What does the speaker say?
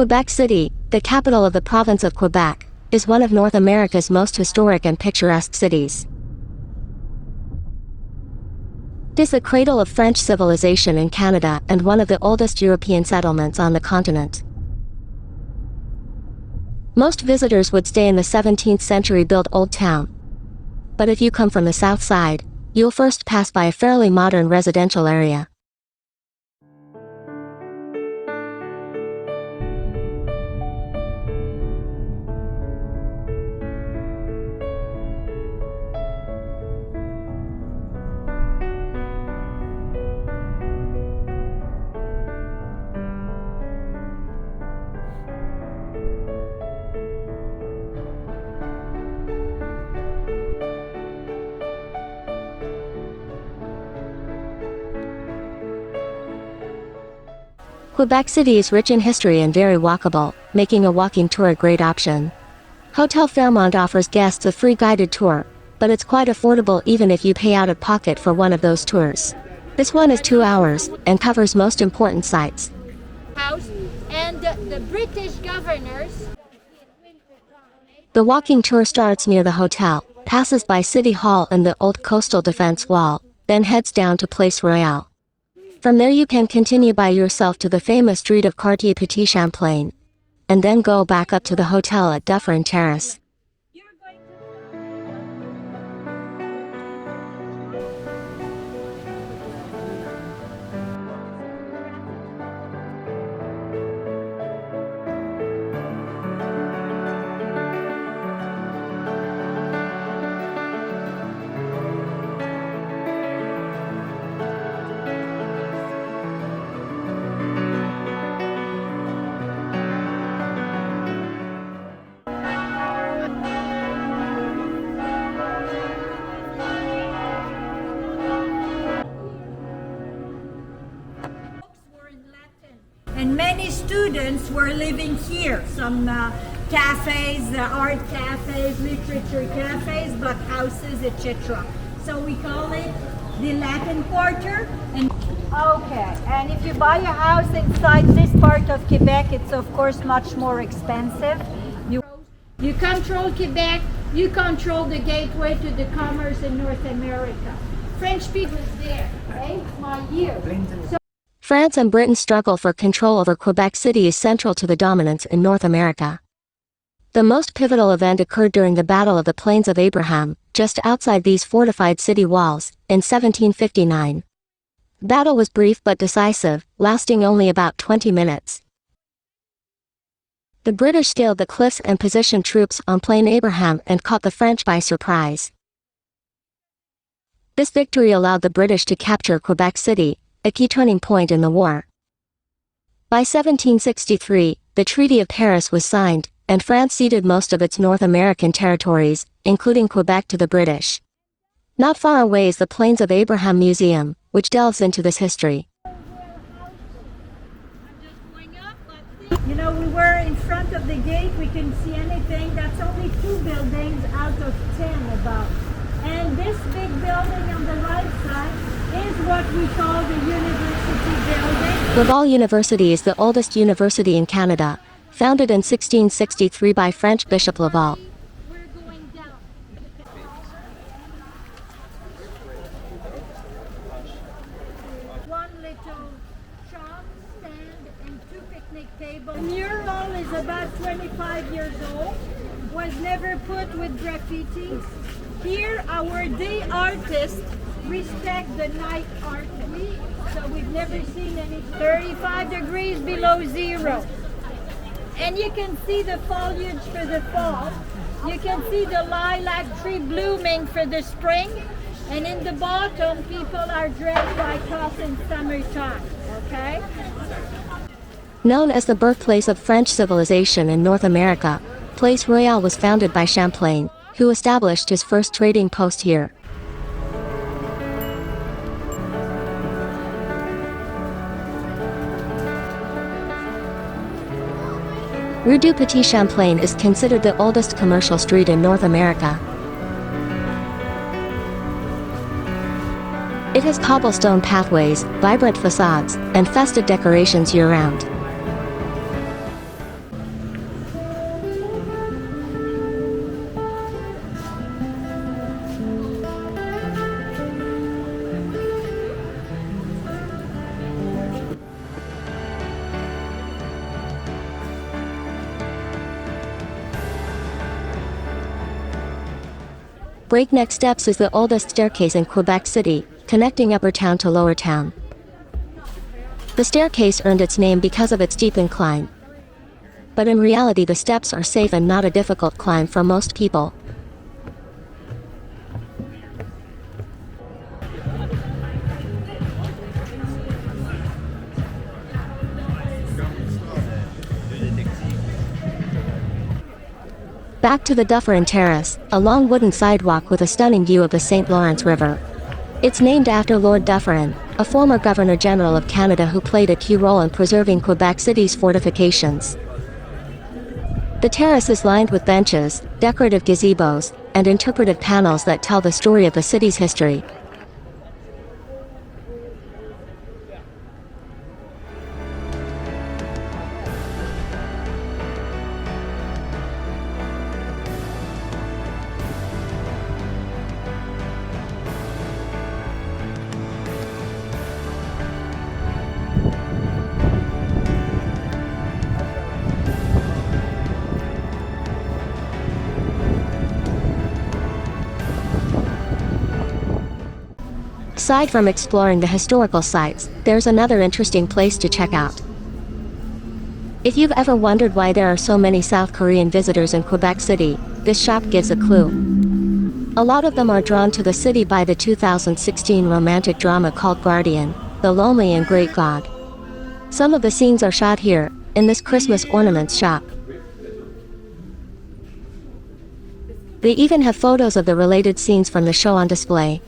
Quebec City, the capital of the province of Quebec, is one of North America's most historic and picturesque cities. It is the cradle of French civilization in Canada and one of the oldest European settlements on the continent. Most visitors would stay in the 17th century built Old Town. But if you come from the south side, you'll first pass by a fairly modern residential area. Quebec City is rich in history and very walkable, making a walking tour a great option. Hotel Fairmont offers guests a free guided tour, but it's quite affordable even if you pay out of pocket for one of those tours. This one is 2 hours, and covers most important sites. House and the British governors. The walking tour starts near the hotel, passes by City Hall and the old coastal defense wall, then heads down to Place Royale. From there you can continue by yourself to the famous street of Quartier Petit Champlain, and then go back up to the hotel at Dufferin Terrace. And many students were living here. Some cafes, art cafes, literature cafes, but houses, etc. So we call it the Latin Quarter. Okay, and if you buy a house inside this part of Quebec, it's of course much more expensive. You control Quebec, you control the gateway to the commerce in North America. French people is there, right? My year. France and Britain's struggle for control over Quebec City is central to the dominance in North America. The most pivotal event occurred during the Battle of the Plains of Abraham, just outside these fortified city walls, in 1759. The battle was brief but decisive, lasting only about 20 minutes. The British scaled the cliffs and positioned troops on Plain Abraham and caught the French by surprise. This victory allowed the British to capture Quebec City, a key turning point in the war. By 1763, the Treaty of Paris was signed, and France ceded most of its North American territories, including Quebec, to the British. Not far away is the Plains of Abraham Museum, which delves into this history. You know, we were in front of the gate, we can see anything. That's only 2 buildings out of 10 about. And this big building on the right side is what we call the University Building. Laval University is the oldest university in Canada, founded in 1663 by French Bishop Laval. We're going down. One little shop, stand, and 2 picnic tables. The mural is about 25 years old, was never put with graffiti. Here, our day artists respect the night artist. So we've never seen any 35 degrees below zero. And you can see the foliage for the fall. You can see the lilac tree blooming for the spring. And in the bottom, people are dressed like us in summertime, okay? Known as the birthplace of French civilization in North America, Place Royale was founded by Champlain, who established his first trading post here. Rue du Petit Champlain is considered the oldest commercial street in North America. It has cobblestone pathways, vibrant facades, and festive decorations year-round. Breakneck Steps is the oldest staircase in Quebec City, connecting Upper Town to Lower Town. The staircase earned its name because of its steep incline. But in reality the steps are safe and not a difficult climb for most people. Back to the Dufferin Terrace, a long wooden sidewalk with a stunning view of the St. Lawrence River. It's named after Lord Dufferin, a former Governor-General of Canada who played a key role in preserving Quebec City's fortifications. The terrace is lined with benches, decorative gazebos, and interpretive panels that tell the story of the city's history. Aside from exploring the historical sites, there's another interesting place to check out. If you've ever wondered why there are so many South Korean visitors in Quebec City, this shop gives a clue. A lot of them are drawn to the city by the 2016 romantic drama called Guardian, The Lonely and Great God. Some of the scenes are shot here, in this Christmas ornaments shop. They even have photos of the related scenes from the show on display.